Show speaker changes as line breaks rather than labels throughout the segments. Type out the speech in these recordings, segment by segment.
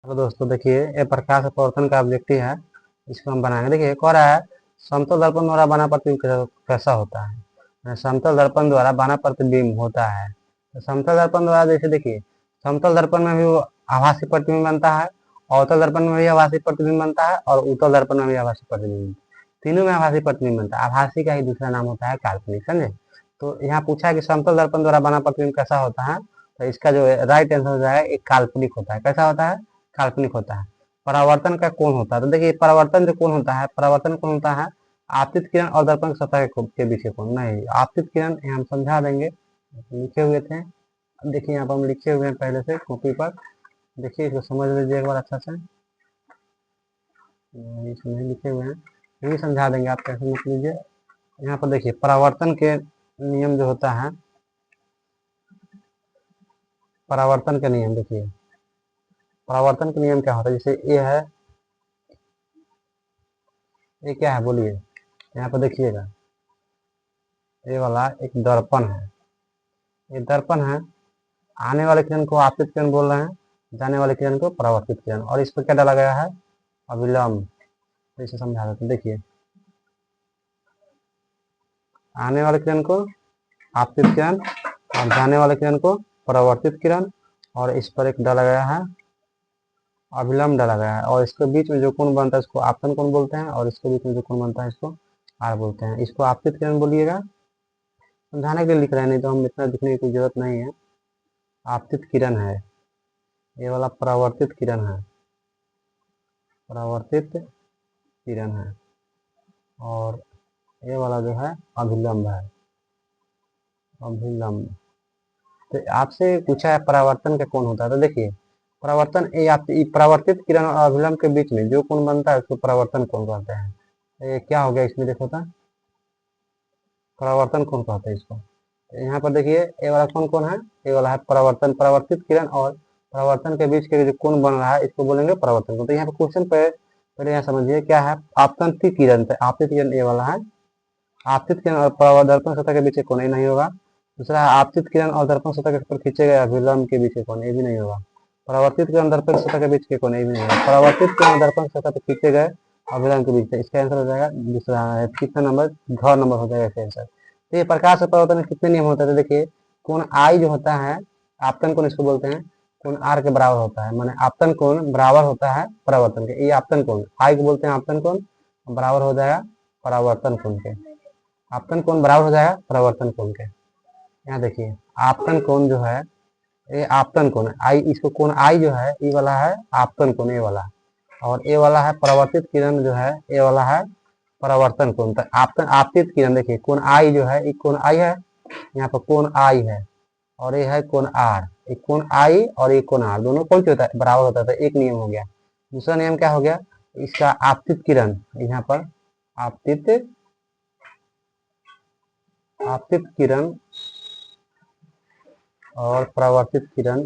Hello दोस्तों, देखिए ये प्रकाश अपवर्तन का ऑब्जेक्टिव है। इसको हम बनाएंगे। देखिए कह रहा है समतल दर्पण द्वारा बना प्रतिबिंब कैसा होता है। समतल दर्पण द्वारा बना प्रतिबिंब होता है। तो समतल दर्पण द्वारा जैसे देखिए समतल दर्पण में भी वो आभासी प्रतिबिंब बनता है, अवतल दर्पण में भी आभासी प्रतिबिंब बनता है और उत्तल दर्पण में भी आभासी प्रतिबिंब, तीनों में आभासी प्रतिबिंब बनता है। आभासी का ही दूसरा नाम होता है काल्पनिक, समझे। तो यहाँ पूछा है कि समतल दर्पण द्वारा बना प्रतिबिंब कैसा होता है, तो इसका जो राइट आंसर हो जाएगा एक काल्पनिक होता है। कैसा होता है? काल्पनिक होता है। परावर्तन का कोण होता है, तो देखिए परावर्तन जो कोण होता है, परावर्तन कोण होता है आपतित किरण और दर्पण की सतह के बीच के कोण। नहीं, आपतित किरण हम समझा देंगे, लिखे हुए थे। अब देखिए यहाँ पर हम लिखे हुए हैं पहले से कॉपी पर। देखिए इसको समझ लीजिए एक बार अच्छा से। इसमें नहीं लिखे हुए हैं, यही समझा देंगे, आप कैसे मत लीजिए। यहाँ पर देखिए परावर्तन के नियम जो होता है, परावर्तन के नियम देखिए, परावर्तन के नियम क्या होता है। जैसे ये है, ये क्या है बोलिए। यहाँ पर देखिएगा ये वाला एक दर्पण है, ये दर्पण है। आने वाले किरण को आपतित किरण बोल रहे हैं, जाने वाले किरण को परावर्तित किरण, और इस पर क्या डाला गया है? अविलंब। तो इसे समझा देते। देखिए आने वाले किरण को आपतित किरण और जाने वाले किरण को परावर्तित किरण, और इस पर एक डाला गया है अविलंब डाला गया है, और इसके बीच में जो कोण बनता है इसको आपतन कोण बोलते हैं, और इसके बीच में जो कोण बनता है इसको आर बोलते हैं। इसको आपतित किरण बोलिएगा, समझाने के लिए लिख रहे हैं, नहीं तो हम इतना लिखने की कोई जरूरत नहीं है। आपतित किरण है, ये वाला परावर्तित किरण है, परावर्तित किरण है, और ये वाला जो है अभिलंब है, अभिलंब। तो आपसे पूछा है परावर्तन का कोण होता है, तो देखिए परावर्तन ये परावर्तित किरण और अभिलंब के बीच में जो कोण बनता है उसको परावर्तन कोण कहते हैं। ये क्या हो गया इसमें देखो तो, परावर्तन कोण कहते हैं इसको। यहाँ पर देखिए ये वाला कोण कौन है? ये वाला है परावर्तन, परावर्तित किरण और परावर्तन के बीच के जो कोण बन रहा है इसको बोलेंगे परावर्तन कोण। तो यहाँ पर क्वेश्चन पे पहले यहाँ समझिए क्या है। आपतंती किरण, आपतित किरण ये वाला है, आपतित किरण और दर्पण सतह के बीच कोण, ये नहीं होगा। दूसरा है आपतित किरण और दर्पण सतह पर खींचे गए अभिलंब के बीच के कोण, ये भी नहीं होगा। परावर्तित किरण दर्पण सतह के बीच के कोण, ये भी नहीं होगा। परावर्तित किरण दर्पण सतह पर खींचे गए अभिलंब के बीच से, इसका आंसर हो जाएगा दूसरा है। कितना नंबर? घ नंबर हो जाएगा इसका आंसर। तो ये प्रकाश अपवर्तन में कितने नियम होते हैं? तो देखिए कोण आई जो होता है, आपतन कोण इसको बोलते हैं, कोण आर के बराबर होता है, माने आपतन कोण बराबर होता है परावर्तन के। ये आपतन कोण आई को बोलते हैं आपतन कोण, बराबर हो जाएगा परावर्तन कोण के। आपतन कोण बराबर हो जाएगा परावर्तन कोण के। यहाँ देखिए आपतन कोण जो है, ये आपतन कोण आई, इसको कोण आई जो है ये वाला है आपतन कोण, ये वाला, और ये वाला है परावर्तित किरण जो है, ये वाला है परावर्तन कोण। तो आपतन आपतित किरण देखिए कोण आई जो है, एक कोण आई है, यहाँ पर कोण आई है, और ये है कोण आर। एक कोण आई और एक कोण आर, दोनों कौन सी होता है? बराबर होता है। तो एक नियम हो गया। दूसरा नियम क्या हो गया? इसका आपतित किरण, यहाँ पर आपतित, आपतित किरण और परावर्तित किरण,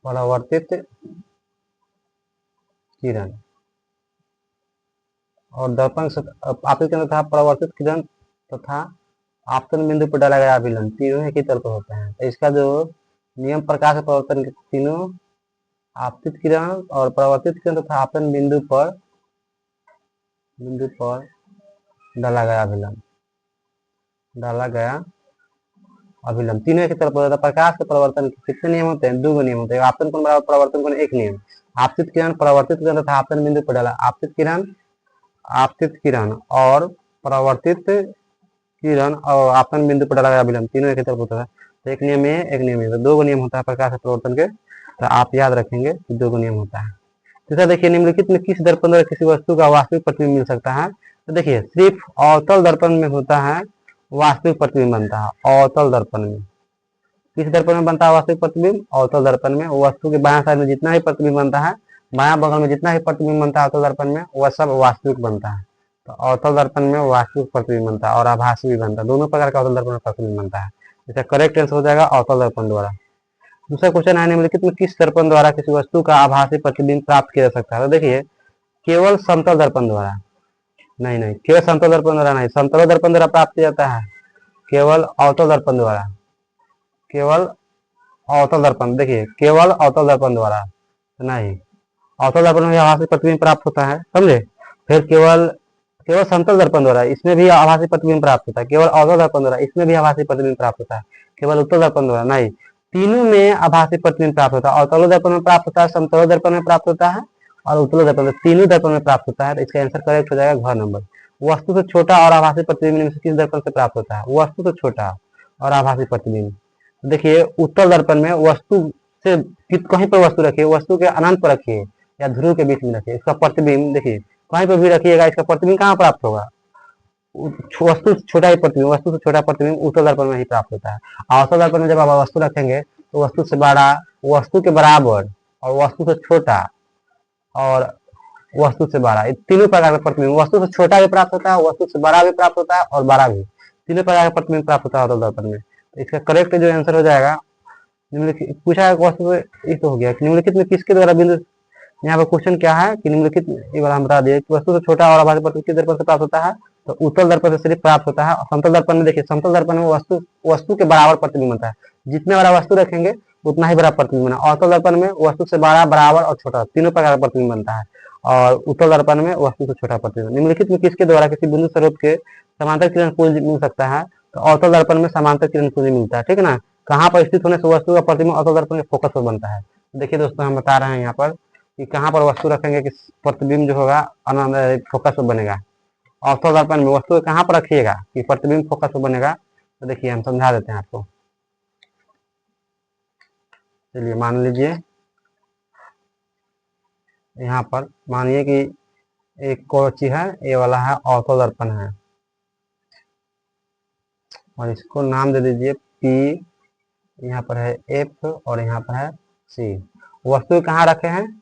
परावर्तित किरण और दर्पण आपतित किरण तथा परावर्तित किरण तथा आपतन बिंदु पर डाला गया अभिलंब, तीनों एक ही तल पर होते हैं। तो इसका जो नियम प्रकाश अपवर्तन के तीनों आपतित किरण और परावर्तित किरण तथा आपतन बिंदु पर डाला गया अभिलंब, डाला गया अभिलंब तीनों एक तरफ होता है। प्रकाश के परिवर्तन के कितने नियम होते हैं? 2 नियम होते हैं। आपतन कोण बराबर परावर्तन कोण, एक नियम। आपतित किरण परावर्तित किरण तथा आपतन बिंदु पर डाला, आपतित किरण, आपतित किरण और परावर्तित किरण और आपतन बिंदु पर डाला गया अभिलंब, तीनों एक तरफ होता है। तो एक नियम है, एक नियम है, 2 नियम होता है प्रकाश के परिवर्तन के। तो आप याद रखेंगे कि 2 नियम होता है। जैसा देखिए निम्नलिखित में किस दर्पण द्वारा किसी वस्तु का वास्तविक प्रतिबिंब मिल सकता है? तो देखिए सिर्फ अवतल दर्पण में होता है वास्तविक प्रतिबिंब बनता है। अवतल दर्पण में, किस दर्पण में बनता है वास्तविक प्रतिबिंब? अवतल दर्पण में। वस्तु के बायां साइड में जितना ही प्रतिबिंब बनता है, बायां बगल में जितना ही प्रतिबिंब बनता है अवतल दर्पण में, वह सब वास्तविक बनता है। तो अवतल दर्पण में वास्तविक प्रतिबिंब बनता है और आभासी भी बनता है, दोनों प्रकार का अवतल दर्पण में प्रतिबिंब बनता है। इसका करेक्ट आंसर हो जाएगा अवतल दर्पण द्वारा। दूसरा क्वेश्चन है निम्नलिखित में किस दर्पण द्वारा किसी वस्तु का आभासी प्रतिबिंब प्राप्त किया जा सकता है? तो देखिए केवल समतल दर्पण द्वारा, नहीं, केवल समतल दर्पण द्वारा नहीं, समतल दर्पण द्वारा प्राप्त किया जाता है, केवल अवतल दर्पण द्वारा, केवल अवतल दर्पण, देखिए केवल अवतल दर्पण द्वारा नहीं, अवतल दर्पण में आभासी प्रतिबिंब प्राप्त होता है, समझे। फिर केवल केवल समतल दर्पण द्वारा, इसमें भी आभासी प्रतिबिंब प्राप्त होता है। केवल अवतल दर्पण द्वारा, इसमें भी आभासी प्रतिबिंब प्राप्त होता है। केवल उत्तल दर्पण द्वारा नहीं, तीनों में आभासी प्रतिबिंब प्राप्त होता है। अवतल दर्पण में प्राप्त होता है, समतल दर्पण में प्राप्त होता है और उत्तल दर्पण में, तीनों दर्पण में प्राप्त होता है। तो इसका आंसर करेक्ट हो जाएगा घ नंबर। वस्तु से छोटा और आभासी प्रतिबिंब में से किस दर्पण से प्राप्त होता है? वस्तु से छोटा और आभासी प्रतिबिंब। देखिए उत्तल दर्पण में वस्तु से कहीं पर वस्तु रखिए, वस्तु के अनंत पर रखिए या ध्रुव के बीच में रखिए, इसका प्रतिबिंब देखिए कहीं पर भी रखिएगा, इसका प्रतिबिंब कहाँ प्राप्त होगा? वस्तु से छोटा ही प्रतिबिंब, वस्तु से छोटा प्रतिबिंब उत्तल दर्पण में ही प्राप्त होता है। अवतल दर्पण में जब आप वस्तु रखेंगे तो वस्तु से बड़ा, वस्तु के बराबर और वस्तु से छोटा और वस्तु से बड़ा, तीनों प्रकार का प्रतिबिंब, वस्तु से छोटा भी प्राप्त होता है, वस्तु से बड़ा भी प्राप्त होता है और बड़ा भी, तीनों प्रकार का प्रतिबिंब प्राप्त होता है अवतल दर्पण में। तो इसका करेक्ट जो आंसर हो जाएगा, निम्नलिखित पूछा है वस्तु से, ये तो हो गया निम्नलिखित में किसके द्वारा बिंदु, यहाँ पर क्वेश्चन क्या है कि निम्नलिखित, ये वाला हम बता दिए कि वस्तु से छोटा और आभासी प्रतिबिंब किस दर्पण से प्राप्त होता है? तो उत्तल दर्पण से सिर्फ प्राप्त होता है। समतल दर्पण में देखिए, समतल दर्पण में वस्तु के बराबर प्रतिबिंब बनता है, जितने बड़ा वस्तु रखेंगे उतना ही बड़ा प्रतिबिंब बना। अवतल दर्पण में वस्तु से बड़ा, बराबर और छोटा, तीनों प्रकार का प्रतिबिंब बनता है। और उत्तल दर्पण में वस्तु से छोटा प्रतिबिंब। निम्नलिखित में किसके द्वारा किसी बिंदु स्रोत के समांतर किरण पुंज मिल सकता है? तो अवतल दर्पण में समांतर किरण पुंज मिलता है, ठीक है ना। कहाँ पर स्थित होने से वस्तु का प्रतिबिंब अवतल दर्पण के फोकस पर बनता है? देखिए दोस्तों, हम बता रहे हैं यहाँ पर कि कहाँ पर वस्तु रखेंगे कि प्रतिबिंब जो होगा फोकस पर बनेगा। अवतल दर्पण में वस्तु कहाँ पर रखिएगा कि प्रतिबिंब फोकस पर बनेगा? तो देखिए हम समझा देते हैं आपको। चलिए मान लीजिए यहाँ पर मानिए कि एक कोची है, ये वाला है अवतल दर्पण है और इसको नाम दे दीजिए पी, यहाँ पर है एफ और यहाँ पर है सी। वस्तु कहाँ रखे हैं,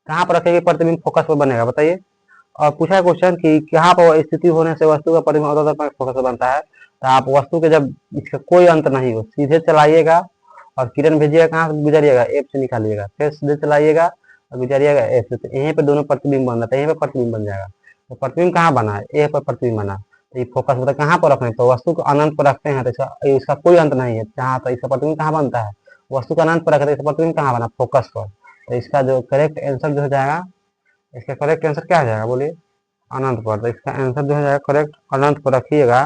कहाँ पर रखेंगे प्रतिबिंब फोकस पर बनेगा बताइए। और पूछा है क्वेश्चन कि कहाँ पर स्थिति होने से वस्तु का प्रतिबिंब अवतल दर्पण फोकस पर बनता है? तो आप वस्तु के जब इसका कोई अंत नहीं हो, सीधे चलाइएगा और किरण भेजिएगा, कहाँ से गुजरिएगा? एफ से निकालिएगा, फिर सीधे चलाइएगा और गुजरिएगा एफ से, तो यहीं पे दोनों प्रतिबिंब बन रहा है, यहीं पे प्रतिबिंब बन जाएगा। तो प्रतिबिंब कहाँ बना है? ए पर प्रतिबिंब बना। तो ये फोकस मतलब कहाँ पर रखना है? तो वस्तु को अनंत पर रखते हैं तो इसका कोई अंत नहीं है, जहाँ तो इसका प्रतिबिंब कहाँ बनता है? वस्तु का अनंत पर रखते हैं, इसका प्रतिबिंब कहाँ बना? फोकस पर। तो इसका जो करेक्ट आंसर जो हो जाएगा, इसका करेक्ट आंसर क्या हो जाएगा बोलिए? अनंत पर। तो इसका आंसर जो हो जाएगा करेक्ट, अनंत पर रखिएगा,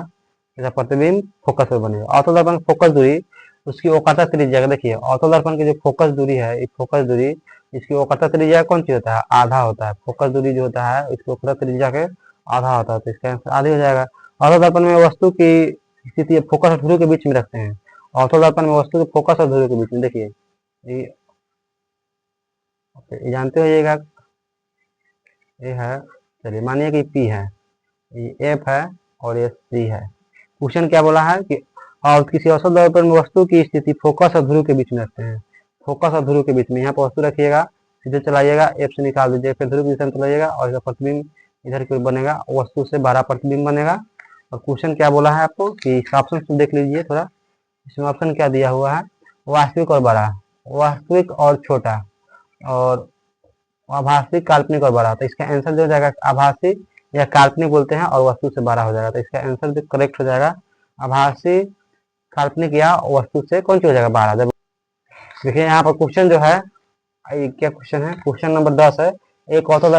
इसका प्रतिबिंब फोकस पर बनेगा। अवतल दर्पण फोकस दूरी, उसकी औकाता त्रिज्या, देखिए अवतल दर्पण की जो फोकस दूरी है, ये फोकस दूरी, इसकी औकाता त्रिज्या कौन सी होता है? आधा होता है। फोकस दूरी जो होता है इसकी औकाता त्रिज्या के आधा होता है, तो इसका आंसर आधी हो जाएगा। अवतल दर्पण में वस्तु की स्थिति फोकस और ध्रुव के बीच में रखते हैं। अवतल दर्पण में वस्तु के फोकस और ध्रुव के बीच में, देखिए ये जानते हो, ये है, चलिए मानिए कि पी है, ये एफ है और ये सी है। क्वेश्चन क्या बोला है कि और किसी औसत दर्पण में वस्तु की स्थिति फोकस और ध्रुव के बीच में रखते हैं। फोकस और ध्रुव के बीच में, यहाँ पर वस्तु रखिएगा, सीधे चलाइएगा, एफ से निकाल दीजिए, फिर ध्रुव की दिशा में चलाइएगा और इसका प्रतिबिंब इधर की ओर बनेगा, वस्तु से 12 प्रतिबिंब बनेगा। और क्वेश्चन क्या बोला है आपको कि इसका ऑप्शन देख लीजिए थोड़ा, इसमें ऑप्शन क्या दिया हुआ है? वास्तविक और बड़ा, वास्तविक और छोटा, और आभासी, काल्पनिक और बड़ा। तो इसका आंसर जो हो जाएगा आभासी या काल्पनिक बोलते हैं और वस्तु से बड़ा हो जाएगा। तो इसका आंसर जो करेक्ट हो जाएगा आभासी, काल्पनिक या वस्तु से कौन सी हो जाएगा? बड़ा। जब देखिए यहाँ पर क्वेश्चन जो है, क्या क्वेश्चन है? क्वेश्चन नंबर 10 है, एक ऑर्थो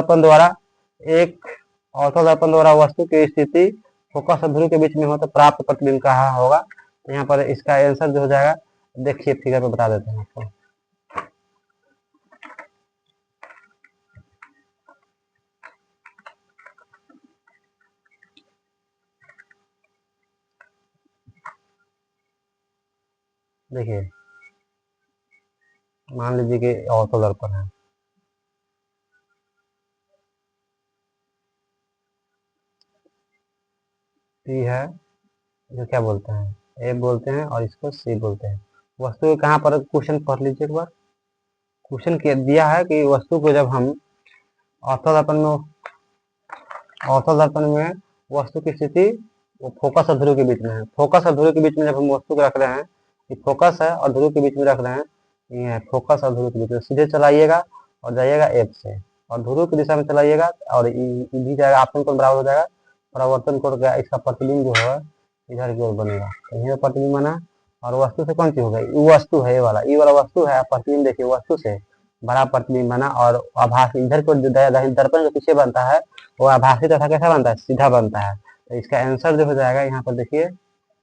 दर्पण द्वारा वस्तु की स्थिति फोकस और ध्रुव के बीच में हो तो प्राप्त प्रतिबिंब कहाँ होगा? तो यहाँ पर इसका आंसर जो हो जाएगा, देखिए फिगर पे बता देते हैं आपको। देखिए मान लीजिए कि ऑर्थो दर्पण है, सी है, जो क्या बोलते हैं ए बोलते हैं और इसको सी बोलते हैं। वस्तु कहाँ पर, क्वेश्चन पढ़ लीजिए एक बार। क्वेश्चन दिया है कि वस्तु को जब हम ऑर्थो दर्पण में वस्तु की स्थिति वो फोकस और ध्रुव के बीच में है। फोकस और ध्रुव के बीच में जब हम वस्तु को रख रहे हैं, कि फोकस है और ध्रुव के बीच में रख रहे हैं, ये है फोकस और ध्रुव के बीच में, सीधे चलाइएगा और जाइएगा एफ से और ध्रुव की दिशा में चलाइएगा और भी जाएगा, आपन कोण बराबर हो जाएगा परावर्तन कोण का, इसका प्रतिबिंब जो है इधर की ओर बनेगा। तो यही प्रतिबिंब बना और वस्तु से कौन सी हो गई, वो वस्तु है, ये वाला वस्तु है। प्रतिबिंब देखिए वस्तु से बड़ा प्रतिबिंब बना, और आभासी इधर को जो दर्पण के पीछे बनता है वो आभासी तथा कैसा बनता है, सीधा बनता है। तो इसका आंसर जो हो जाएगा यहाँ पर देखिए,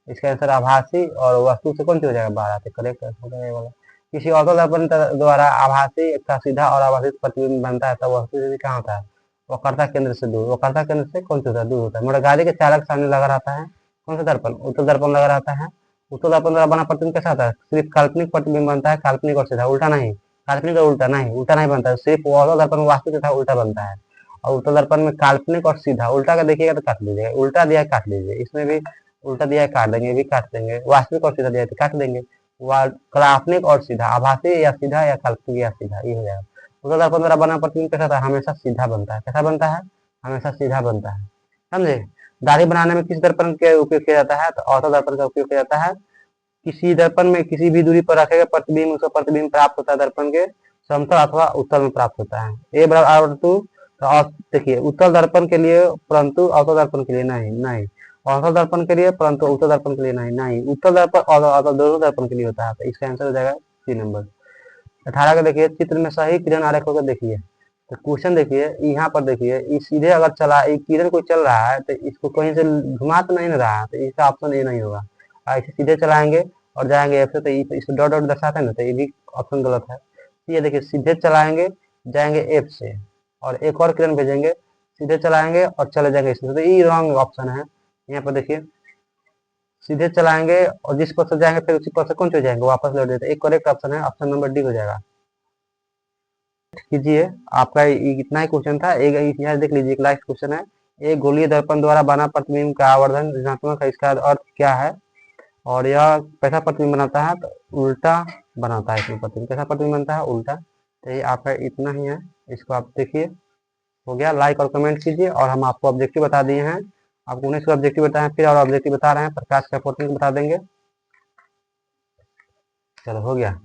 इसका आंसर आभासी और वस्तु से कौन सी हो जाएगा, बारह। तो करेक्ट हो जाएगा ये वाला। किसी ऑटो दर्पण द्वारा आभासी का सीधा और आभासी प्रतिबिंब बनता है, तब वस्तु से कहाँ होता है, वक्रता केंद्र से दूर। वक्रता केंद्र से कौन सा होता है, दूर होता है। मोटर गाड़ी के चालक सामने लगा रहता है, कौन सा दर्पण, उत्तल दर्पण लगा रहता है। उत्तल दर्पण द्वारा बना प्रतिबिंब कैसा होता है, सिर्फ काल्पनिक प्रतिबिंब बनता है, काल्पनिक और सीधा, उल्टा नहीं। काल्पनिक और उल्टा नहीं, उल्टा नहीं बनता है, सिर्फ ऑटो दर्पण में वास्तविक तथा उल्टा बनता है। और उत्तल दर्पण में काल्पनिक और सीधा, उल्टा का देखिएगा तो काट लीजिएगा, उल्टा दिया है काट लीजिए, इसमें भी उल्टा दिया है काट देंगे, भी काट देंगे। वास्तविक और सीधा दिया है तो काट देंगे। काल्पनिक और सीधा, आभासी या सीधा या काल्पनिक या सीधा, ये हो जाएगा। उत्तल दर्पण द्वारा बना प्रतिबिंब कैसा था, हमेशा सीधा बनता है। कैसा बनता है, हमेशा सीधा बनता है। समझे। दाढ़ी बनाने में किस दर्पण का उपयोग किया जाता है, तो ऑटो दर्पण का उपयोग किया जाता है। किसी दर्पण में किसी भी दूरी पर रखेगा प्रतिबिंब, उसका प्रतिबिंब प्राप्त होता है दर्पण के समतल अथवा उत्तल में प्राप्त होता है। ए बराबर आर बटा टू। तो देखिए उत्तल दर्पण के लिए परंतु ऑटो दर्पण के लिए नहीं, नहीं। ऑटो दर्पण के लिए परंतु उत्तल दर्पण के लिए नहीं, नहीं। उत्तल दर्पण और ऑटो दोनों दर्पण के लिए होता है। तो इसका आंसर हो जाएगा सी नंबर। 18 का देखिए, चित्र में सही किरण आरेख होकर देखिए। तो क्वेश्चन देखिए यहाँ पर देखिए, इस सीधे अगर चला किरण कोई चल रहा है तो इसको कहीं से घुमा तो नहीं ना रहा है, तो इसका ऑप्शन ए नहीं होगा। ऐसे सीधे चलाएंगे और जाएंगे एफ से, तो इसको डॉट डॉट दर्शाते हैं ना, तो ये भी ऑप्शन गलत है। ये देखिए सीधे चलाएंगे जाएंगे एफ से, और एक और किरण भेजेंगे, सीधे चलाएंगे और चले जाएंगे इसमें, तो ये रॉन्ग ऑप्शन है। यहाँ पर देखिए सीधे चलाएंगे और जिस पर से जाएंगे फिर उसी पर से कौन से जाएंगे, वापस लौट देते। एक करेक्ट ऑप्शन है, ऑप्शन नंबर डी हो जाएगा। कीजिए, आपका इतना ही क्वेश्चन था। एक यहाँ देख लीजिए, एक लास्ट क्वेश्चन है। एक गोलीय दर्पण द्वारा बना प्रतिबिंब का आवर्धन ऋणात्मक है, इसका अर्थ क्या है। और यह कैसा प्रतिबिंब बनाता है, तो उल्टा बनाता है। इसमें प्रतिबिंब कैसा प्रतिबिंब बनता है, उल्टा। तो ये आपका इतना ही है, इसको आप देखिए। हो गया, लाइक और कमेंट कीजिए। और हम आपको ऑब्जेक्टिव बता दिए हैं, आपको 19 को ऑब्जेक्टिव बताए हैं, फिर और ऑब्जेक्टिव बता रहे हैं, प्रकाश का फोटो बता देंगे। चलो हो गया।